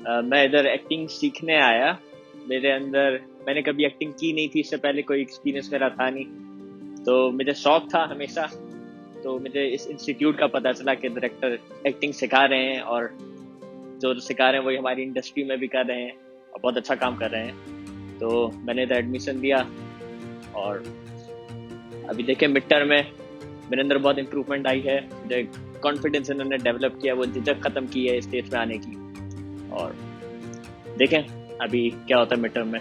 मैं इधर एक्टिंग सीखने आया। मेरे अंदर मैंने कभी एक्टिंग की नहीं थी, इससे पहले कोई एक्सपीरियंस मेरा था नहीं, तो मुझे शौक था हमेशा। तो मुझे इस इंस्टीट्यूट का पता चला कि डायरेक्टर एक्टिंग सिखा रहे हैं, और जो सिखा रहे हैं वही हमारी इंडस्ट्री में भी कर रहे हैं और बहुत अच्छा काम कर रहे हैं। तो मैंने इधर एडमिशन लिया, और अभी देखें मिड टर्म में मेरे अंदर बहुत इम्प्रूवमेंट आई है। मुझे कॉन्फिडेंस इन्होंने डेवलप किया, वो झिझक खत्म की है स्टेज पे आने की। और देखें अभी क्या होता है मिड टर्म में।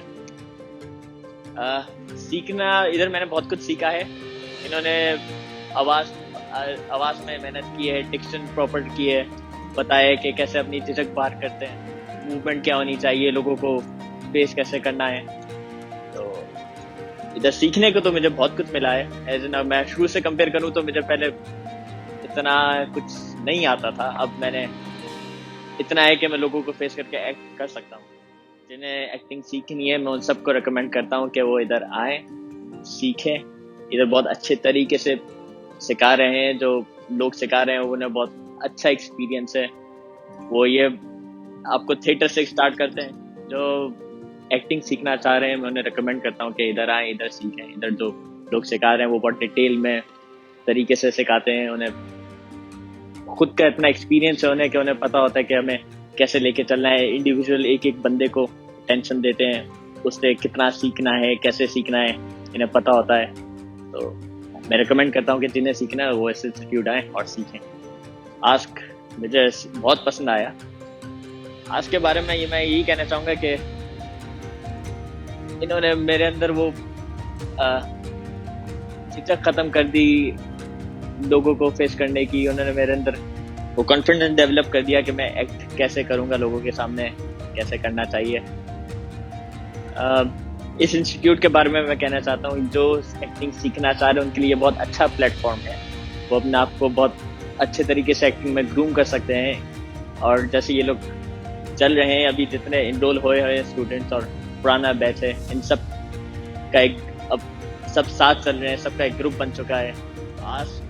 सीखना, इधर मैंने बहुत कुछ सीखा है। इन्होंने आवाज आवाज में मेहनत की है, डिक्शन प्रॉपर की है, बताया है कि कैसे अपनी झिझक बाहर करते हैं, मूवमेंट क्या होनी चाहिए, लोगों को फेस कैसे करना है। तो इधर सीखने को तो मुझे बहुत कुछ मिला है। एज एन मैं शुरू से कंपेयर करूँ तो मुझे पहले इतना कुछ नहीं आता था। अब मैंने इतना है कि मैं लोगों को फेस करके एक्ट कर सकता हूँ। जिन्हें एक्टिंग सीखनी है मैं उन सबको रिकमेंड करता हूँ कि वो इधर आए, सीखें। इधर बहुत अच्छे तरीके से सिखा रहे हैं, जो लोग सिखा रहे हैं उन्हें बहुत अच्छा एक्सपीरियंस है। वो ये आपको थिएटर से स्टार्ट करते हैं। जो एक्टिंग सीखना चाह रहे हैं मैं उन्हें रिकमेंड करता हूँ कि इधर आए, इधर सीखें। इधर जो लोग सिखा रहे हैं वो बहुत डिटेल में तरीके से सिखाते हैं। उन्हें खुद का इतना एक्सपीरियंस है उन्हें कि उन्हें पता होता है कि हमें कैसे लेके चलना है। इंडिविजुअल एक एक बंदे को टेंशन देते हैं, उससे कितना सीखना है, कैसे सीखना है, इन्हें पता होता है। तो मैं रिकमेंड करता हूँ कि जिन्हें सीखना है वो इस इंस्टीट्यूट आए और सीखें। आस्क मुझे बहुत पसंद आया। आस्क के बारे में मैं यही कहना चाहूँगा कि इन्होंने मेरे अंदर वो झिझक खत्म कर दी लोगों को फेस करने की। उन्होंने मेरे अंदर वो कॉन्फिडेंस डेवलप कर दिया कि मैं एक्ट कैसे करूँगा, लोगों के सामने कैसे करना चाहिए। इस इंस्टीट्यूट के बारे में मैं कहना चाहता हूँ, जो एक्टिंग सीखना चाह रहे हैं उनके लिए बहुत अच्छा प्लेटफॉर्म है। वो अपने आप को बहुत अच्छे तरीके से एक्टिंग में ग्रूम कर सकते हैं। और जैसे ये लोग चल रहे हैं, अभी जितने इनरोल हुए हैं स्टूडेंट्स और पुराना बैच है, इन सब का एक अब सब साथ चल रहे हैं, सबका एक ग्रुप बन चुका है। आज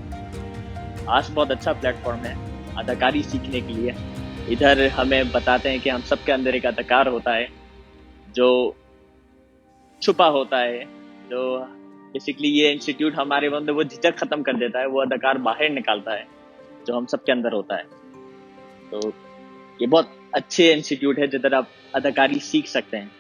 आज बहुत अच्छा प्लेटफॉर्म है अदाकारी सीखने के लिए। इधर हमें बताते हैं कि हम सबके अंदर एक अदाकार होता है जो छुपा होता है। जो बेसिकली ये इंस्टीट्यूट हमारे अंदर वो झिझक खत्म कर देता है, वो अदाकार बाहर निकालता है जो हम सबके अंदर होता है। तो ये बहुत अच्छे इंस्टीट्यूट है जिधर आप अदाकारी सीख सकते हैं।